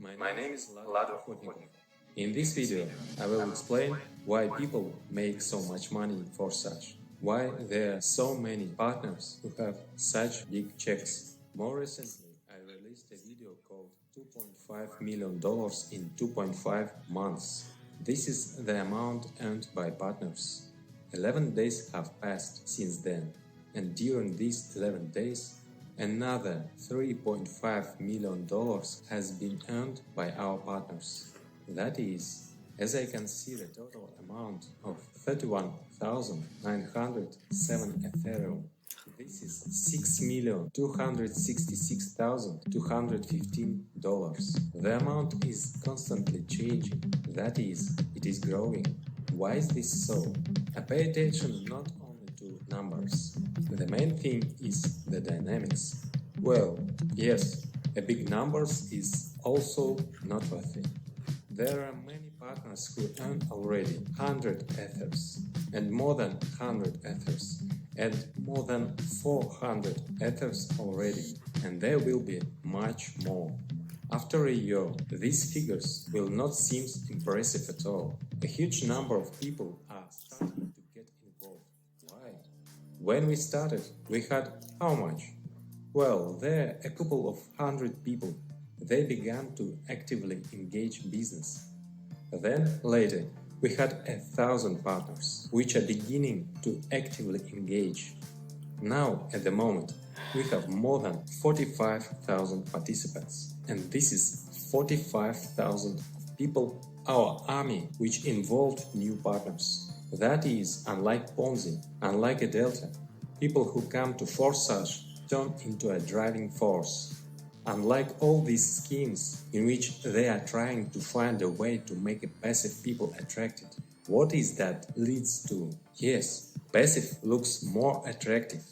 My name is Lado. In this video, I will explain why people make so much money in Forsage, why there are so many partners who have such big checks. More recently, I released a video called $2.5 million in 2.5 months. This is the amount earned by partners. 11 days have passed since then, and during these 11 days, another $3.5 million has been earned by our partners. That is, as I can see the total amount of 31,907 Ethereum. This is $6,266,215. The amount is constantly changing. That is, it is growing. Why is this so? I pay attention not only to numbers. The main thing is the dynamics. Well, yes, a big numbers is also not worth it. There are many partners who earn already 100 Ethers, and more than 100 Ethers, and more than 400 Ethers already, and there will be much more. After a year, these figures will not seem impressive at all. A huge number of people are starting to get involved. Why? When we started, we had how much? Well, there are a couple of 100 people. They began to actively engage business. Then, later, we had 1,000 partners, which are beginning to actively engage. Now, at the moment, we have more than 45,000 participants. And this is 45,000 people, our army, which involved new partners. That is, unlike Ponzi, unlike a Delta, people who come to Forsage turn into a driving force. Unlike all these schemes in which they are trying to find a way to make a passive people attracted. What is that leads to? Yes, passive looks more attractive,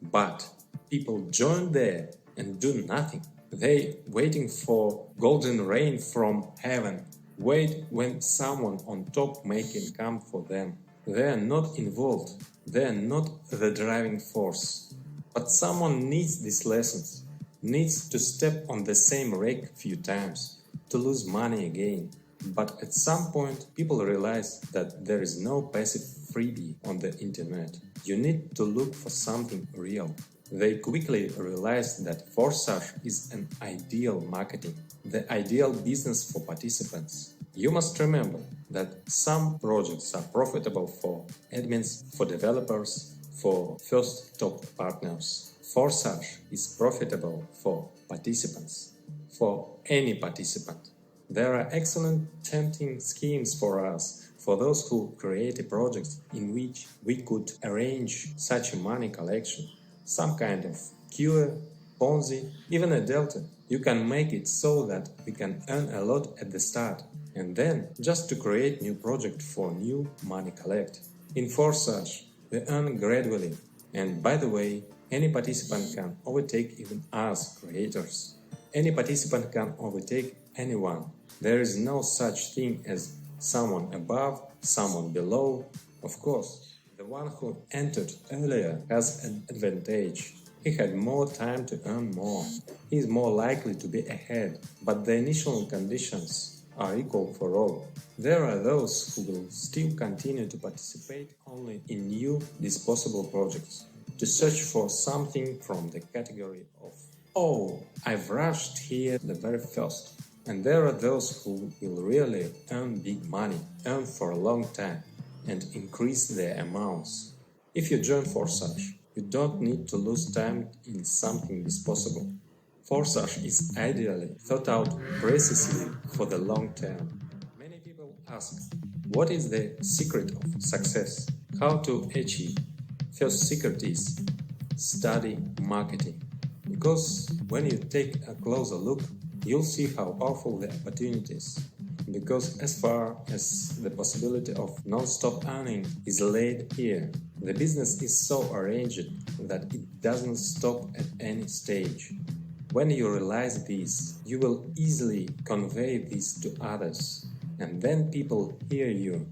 but people join there and do nothing. They waiting for golden rain from heaven, wait when someone on top make income for them. They are not involved, they are not the driving force. But someone needs these lessons, needs to step on the same rake a few times, to lose money again. But at some point, people realize that there is no passive freebie on the internet. You need to look for something real. They quickly realize that Forsage is an ideal marketing, the ideal business for participants. You must remember that some projects are profitable for admins, for developers, for first top partners. Forsage is profitable for participants, for any participant. There are excellent tempting schemes for us, for those who create a project in which we could arrange such a money collection, some kind of cure, Ponzi, even a Delta. You can make it so that we can earn a lot at the start, and then just to create new project for new money collect. In Forsage, we earn gradually, and by the way, any participant can overtake even us creators. Any participant can overtake anyone. There is no such thing as someone above, someone below. Of course, the one who entered earlier has an advantage. He had more time to earn more. He is more likely to be ahead, but the initial conditions are equal for all. There are those who will still continue to participate only in new disposable projects, to search for something from the category of, oh, I've rushed here the very first. And there are those who will really earn big money, earn for a long time, and increase their amounts. If you join Forsage, you don't need to lose time in something disposable. Forsage is ideally thought out precisely for the long term. Many people ask, what is the secret of success? How to achieve? First secret is study marketing. Because when you take a closer look, you'll see how powerful the opportunity is. Because as far as the possibility of non-stop earning is laid here, the business is so arranged that it doesn't stop at any stage. When you realize this, you will easily convey this to others, and then people hear you,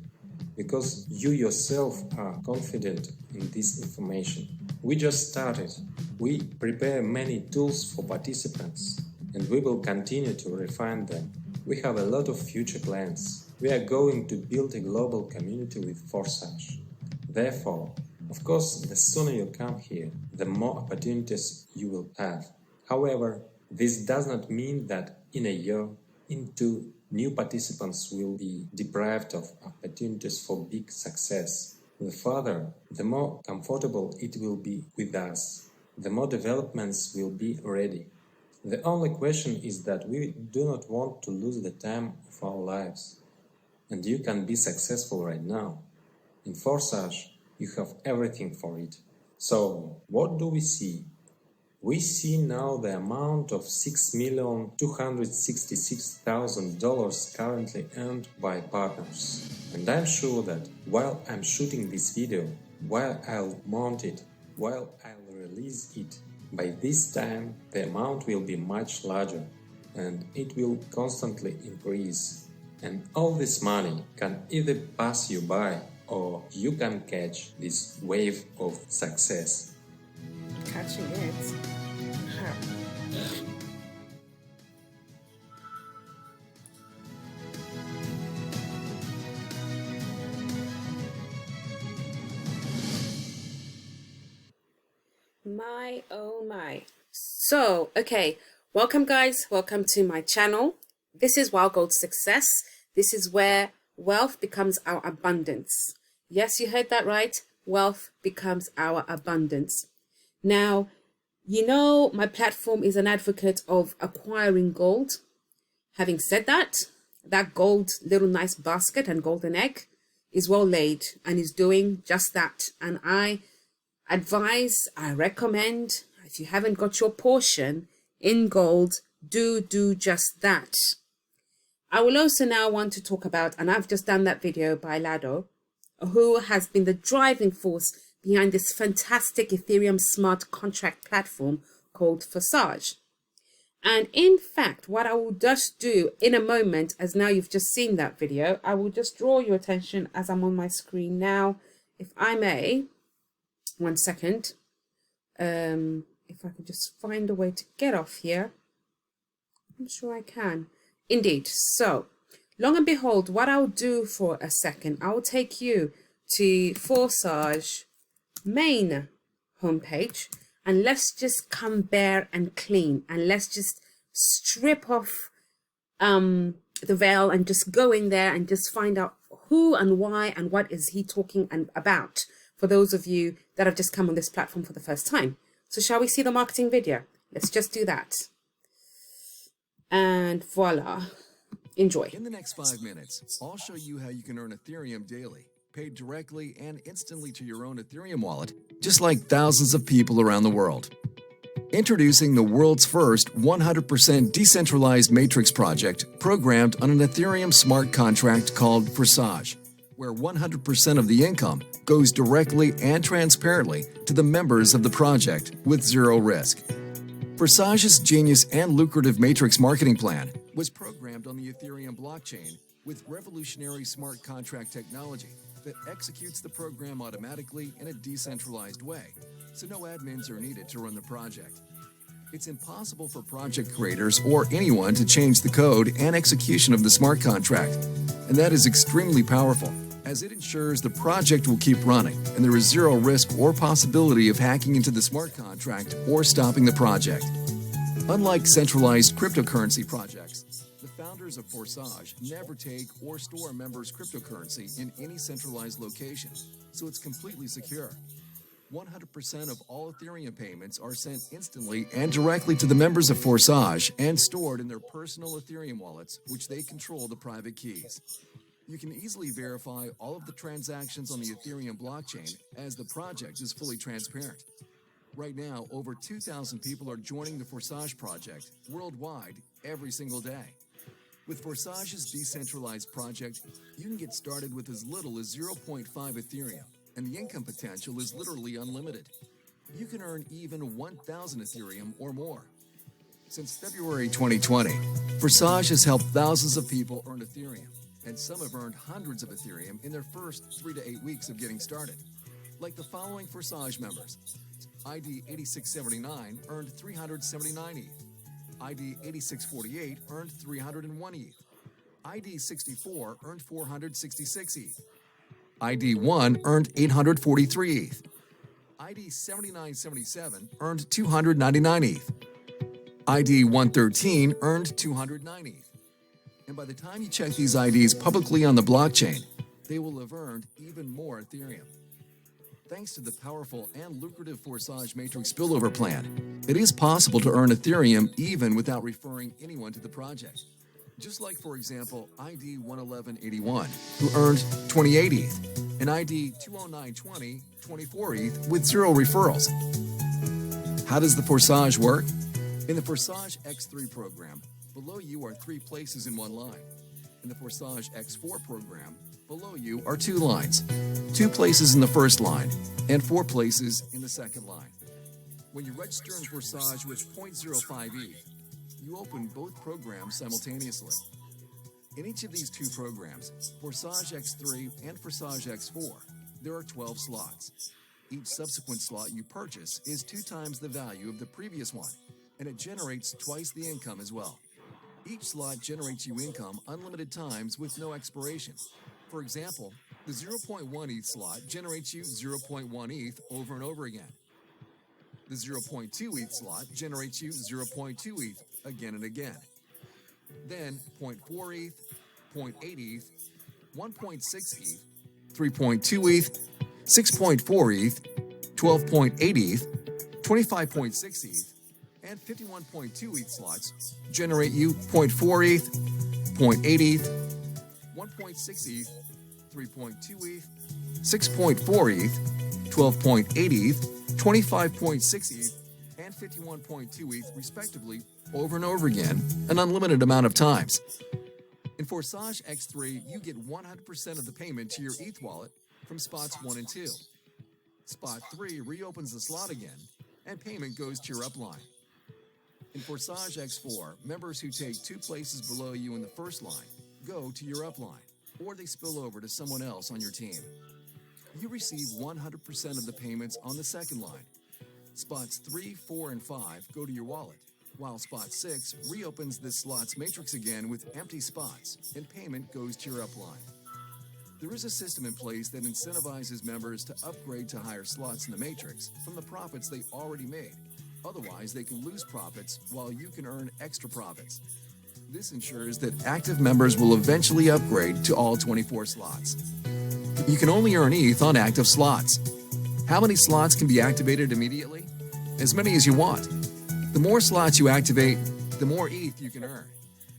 because you yourself are confident in this information. We just started. We prepare many tools for participants, and we will continue to refine them. We have a lot of future plans. We are going to build a global community with Forsage. Therefore, of course, the sooner you come here, the more opportunities you will have. However, this does not mean that in a year, in two, new participants will be deprived of opportunities for big success. The further, the more comfortable it will be with us, the more developments will be ready. The only question is that we do not want to lose the time of our lives. And you can be successful right now. In Forsage, you have everything for it. So, what do we see? We see now the amount of $6,266,000 currently earned by partners. And I'm sure that while I'm shooting this video, while I'll mount it, while I'll release it, by this time the amount will be much larger and it will constantly increase. And all this money can either pass you by or you can catch this wave of success. Catching it. Huh. My oh my. So, okay, welcome guys, welcome to my channel. This is Wild Gold Success. This is where wealth becomes our abundance. Yes, you heard that right. Wealth becomes our abundance. Now, you know, my platform is an advocate of acquiring gold. Having said that, that gold little nice basket and golden egg is well laid and is doing just that. And I advise, I recommend, if you haven't got your portion in gold, do just that. I will also now want to talk about, and I've just done that video by Lado, who has been the driving force behind this fantastic Ethereum smart contract platform called Forsage. And in fact, what I will just do in a moment, as now you've just seen that video, I will just draw your attention as I'm on my screen now, if I may. One second. If I could just find a way to get off here. I'm sure I can. Indeed. So, long and behold, what I'll do for a second, I'll take you to Forsage main homepage, and let's just come bare and clean, and let's just strip off the veil and just go in there and just find out who and why and what is he talking about, for those of you that have just come on this platform for the first time. So shall we see the marketing video? Let's just do that. And voila. Enjoy. In the next 5 minutes, I'll show you how you can earn Ethereum daily, paid directly and instantly to your own Ethereum wallet, just like thousands of people around the world. Introducing the world's first 100% decentralized matrix project programmed on an Ethereum smart contract called Forsage, where 100% of the income goes directly and transparently to the members of the project with zero risk. Forsage's genius and lucrative matrix marketing plan was programmed on the Ethereum blockchain with revolutionary smart contract technology that executes the program automatically in a decentralized way, so no admins are needed to run the project. It's impossible for project creators or anyone to change the code and execution of the smart contract, and that is extremely powerful, as it ensures the project will keep running and there is zero risk or possibility of hacking into the smart contract or stopping the project. Unlike centralized cryptocurrency projects, the founders of Forsage never take or store members' cryptocurrency in any centralized location, so it's completely secure. 100% of all Ethereum payments are sent instantly and directly to the members of Forsage and stored in their personal Ethereum wallets, which they control the private keys. You can easily verify all of the transactions on the Ethereum blockchain, as the project is fully transparent. Right now, over 2,000 people are joining the Forsage Project worldwide every single day. With Forsage's decentralized project, you can get started with as little as 0.5 Ethereum, and the income potential is literally unlimited. You can earn even 1,000 Ethereum or more. Since February 2020, Forsage has helped thousands of people earn Ethereum, and some have earned hundreds of Ethereum in their first 3 to 8 weeks of getting started. Like the following Forsage members. ID 8679 earned 379 ETH. ID 8648 earned 301 ETH. ID 64 earned 466 ETH. ID 1 earned 843 ETH. ID 7977 earned 299 ETH. ID 113 earned 209 ETH. And by the time you check these IDs publicly on the blockchain, they will have earned even more Ethereum. Thanks to the powerful and lucrative Forsage Matrix spillover plan, it is possible to earn Ethereum even without referring anyone to the project. Just like, for example, ID 11181, who earned 28 ETH, and ID 20920, 24 ETH with 0 referrals. How does the Forsage work? In the Forsage X3 program, below you are 3 places in one line. In the Forsage X4 program, below you are 2 lines, 2 places in the first line, and 4 places in the second line. When you register in Forsage with 0.05 ETH, you open both programs simultaneously. In each of these 2 programs, Forsage X3 and Forsage X4, there are 12 slots. Each subsequent slot you purchase is 2 times the value of the previous one, and it generates twice the income as well. Each slot generates you income unlimited times with no expiration. For example, the 0.1 ETH slot generates you 0.1 ETH over and over again. The 0.2 ETH slot generates you 0.2 ETH again and again. Then 0.4 ETH, 0.8 ETH, 1.6 ETH, 3.2 ETH, 6.4 ETH, 12.8 ETH, 25.6 ETH, and 51.2 ETH slots generate you 0.4 ETH, 0.8 ETH, 1.6 ETH, 3.2 ETH, 6.4 ETH, 12.8 ETH, 25.6 ETH, and 51.2 ETH respectively over and over again, an unlimited amount of times. In Forsage X3, you get 100% of the payment to your ETH wallet from spots 1 and 2. Spot 3 reopens the slot again, and payment goes to your upline. In Forsage X4, members who take 2 places below you in the first line go to your upline, or they spill over to someone else on your team. You receive 100% of the payments on the second line. Spots 3, 4, and 5 go to your wallet, while spot 6 reopens this slot's matrix again with empty spots, and payment goes to your upline. There is a system in place that incentivizes members to upgrade to higher slots in the matrix from the profits they already made. Otherwise, they can lose profits while you can earn extra profits. This ensures that active members will eventually upgrade to all 24 slots. You can only earn ETH on active slots. How many slots can be activated immediately? As many as you want. The more slots you activate, the more ETH you can earn,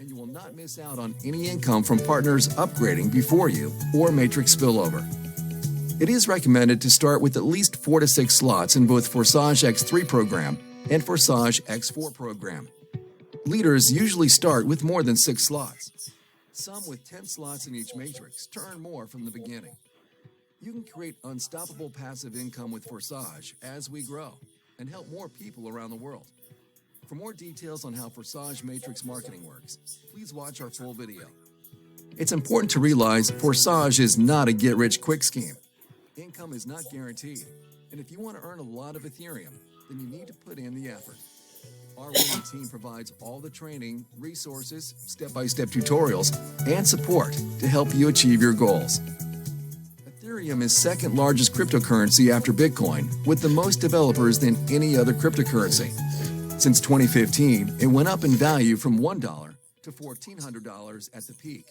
and you will not miss out on any income from partners upgrading before you or matrix spillover. It is recommended to start with at least 4 to 6 slots in both Forsage X3 program and Forsage X4 program. Leaders usually start with more than 6 slots, some with 10 slots in each matrix to earn more from the beginning. You can create unstoppable passive income with Forsage as we grow and help more people around the world. For more details on how Forsage Matrix marketing works, please watch our full video. It's important to realize Forsage is not a get-rich-quick scheme. Income is not guaranteed, and if you want to earn a lot of Ethereum, then you need to put in the effort. Our winning team provides all the training, resources, step-by-step tutorials, and support to help you achieve your goals. Ethereum is second largest cryptocurrency after Bitcoin, with the most developers than any other cryptocurrency. Since 2015, it went up in value from $1 to $1,400 at the peak.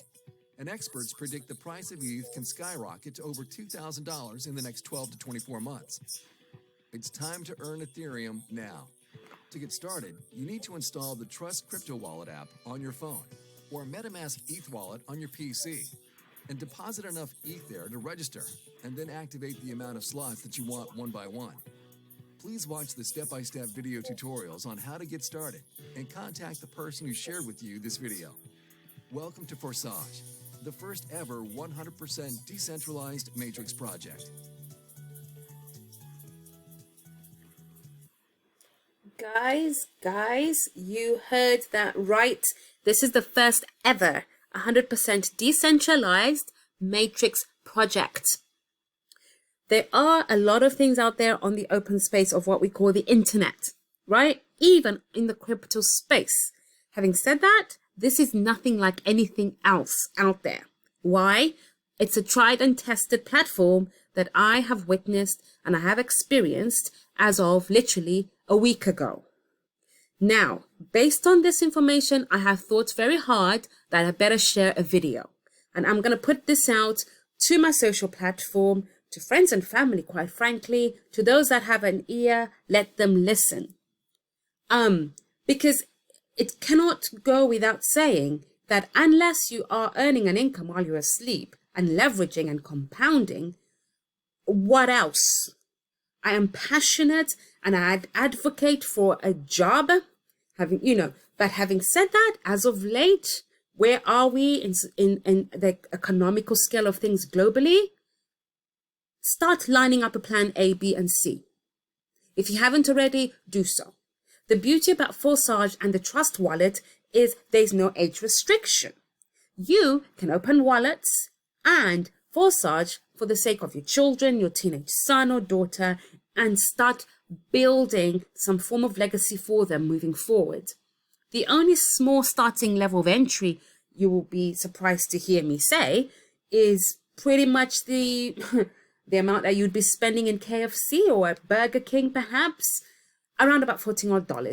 And experts predict the price of ETH can skyrocket to over $2,000 in the next 12 to 24 months. It's time to earn Ethereum now. To get started, you need to install the Trust Crypto Wallet app on your phone or MetaMask ETH wallet on your PC and deposit enough ETH there to register and then activate the amount of slots that you want one by one. Please watch the step-by-step video tutorials on how to get started and contact the person who shared with you this video. Welcome to Forsage, the first ever 100% decentralized matrix project. Guys, you heard that right. This is the first ever 100% decentralized matrix project. There are a lot of things out there on the open space of what we call the internet, right? Even in the crypto space. Having said that, This is nothing like anything else out there. Why? It's a tried and tested platform that I have witnessed and I have experienced as of literally a week ago. Now, based on this information, I have thought very hard that I better share a video. And I'm going to put this out to my social platform, to friends and family, quite frankly, to those that have an ear, let them listen. Because it cannot go without saying that unless you are earning an income while you're asleep and leveraging and compounding, what else? I am passionate and I advocate for a job, but having said that, as of late, where are we in the economical scale of things globally? Start lining up a plan A, B, and C. If you haven't already, do so. The beauty about Forsage and the Trust Wallet is there's no age restriction. You can open wallets and Forsage for the sake of your children, your teenage son or daughter, and start building some form of legacy for them moving forward. The only small starting level of entry, you will be surprised to hear me say, is pretty much the amount that you'd be spending in KFC or at Burger King, perhaps, around about $14 odd.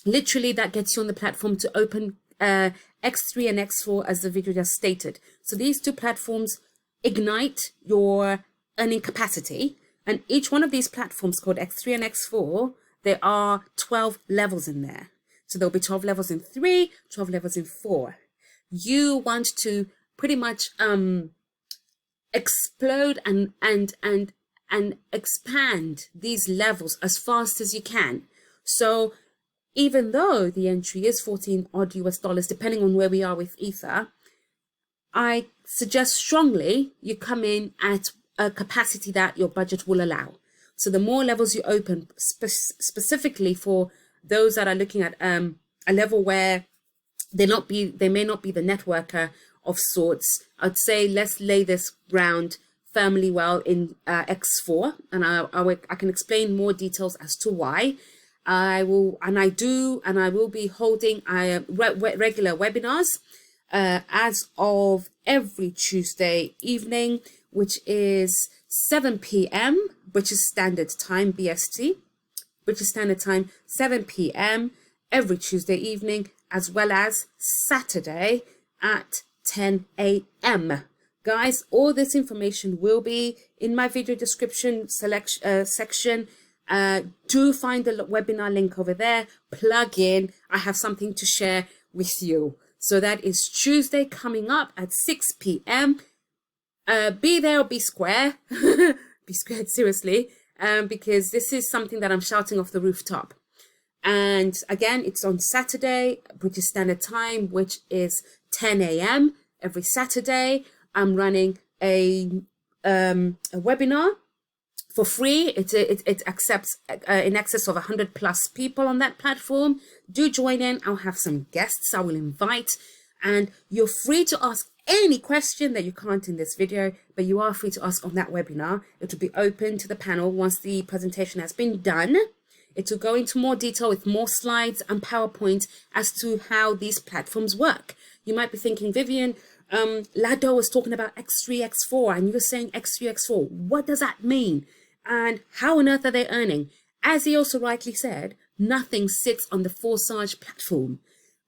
Literally, that gets you on the platform to open X3 and X4, as the video just stated. So these two platforms ignite your earning capacity. And each one of these platforms called X3 and X4, there are 12 levels in there. So there'll be 12 levels in 3, 12 levels in 4. You want to pretty much explode and expand these levels as fast as you can. So even though the entry is 14 odd US dollars, depending on where we are with Ether, I suggest strongly you come in at a capacity that your budget will allow. So the more levels you open, specifically for those that are looking at a level where they may not be the networker of sorts, I'd say let's lay this ground firmly well in X4, and I can explain more details as to why. I will be holding regular webinars as of every Tuesday evening, which is 7 p.m. British Standard Time, BST, British Standard Time, 7 p.m. every Tuesday evening, as well as Saturday at 10 a.m. Guys, all this information will be in my video description section. Do find the webinar link over there, plug in. I have something to share with you. So that is Tuesday coming up at 6 p.m. Be there or be square. Be squared, seriously, because this is something that I'm shouting off the rooftop. And again, it's on Saturday, British Standard Time, which is 10 a.m. every Saturday. I'm running a webinar for free. It accepts in excess of 100 plus people on that platform. Do join in. I'll have some guests I will invite, and you're free to ask any question that you can't in this video, but you are free to ask on that webinar. It will be open to the panel once the presentation has been done. It will go into more detail with more slides and PowerPoint as to how these platforms work. You might be thinking, Vivian, Lado was talking about X3, X4, and you're saying X3, X4. What does that mean? And how on earth are they earning? As he also rightly said, nothing sits on the Forsage platform.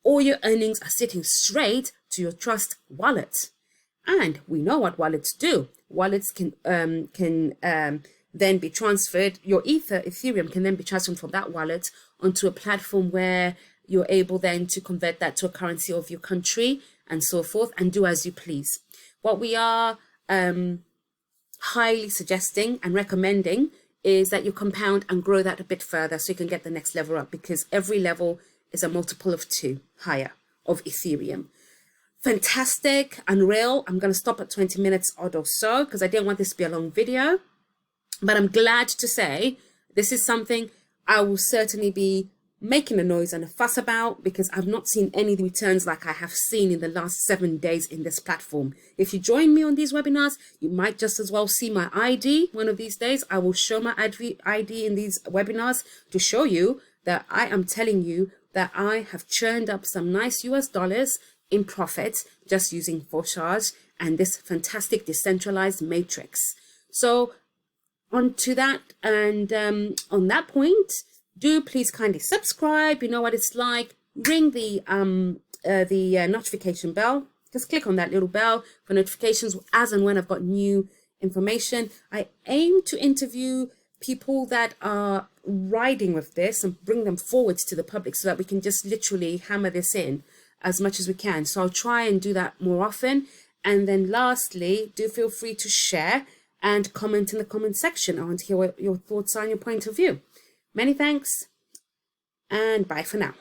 All your earnings are sitting straight to your Trust Wallet. And we know what wallets do. Wallets can then be transferred. Your Ethereum can then be transferred from that wallet onto a platform where you're able then to convert that to a currency of your country and so forth, and do as you please. What we are highly suggesting and recommending is that you compound and grow that a bit further so you can get the next level up, because every level is a multiple of 2 higher of Ethereum. Fantastic, unreal. I'm going to stop at 20 minutes odd or so because I didn't want this to be a long video. But I'm glad to say this is something I will certainly be making a noise and a fuss about, because I've not seen any returns like I have seen in the last 7 days in this platform. If you join me on these webinars, you might just as well see my ID one of these days. I will show my ID in these webinars to show you that I am telling you that I have churned up some nice US dollars in profit just using Forsage and this fantastic decentralized matrix. So on to that, and on that point, do please kindly subscribe. You know what it's like. Ring the notification bell. Just click on that little bell for notifications as and when I've got new information. I aim to interview people that are riding with this and bring them forwards to the public so that we can just literally hammer this in as much as we can. So I'll try and do that more often. And then lastly, do feel free to share and comment in the comment section. I want to hear what your thoughts are and your point of view. Many thanks, and bye for now.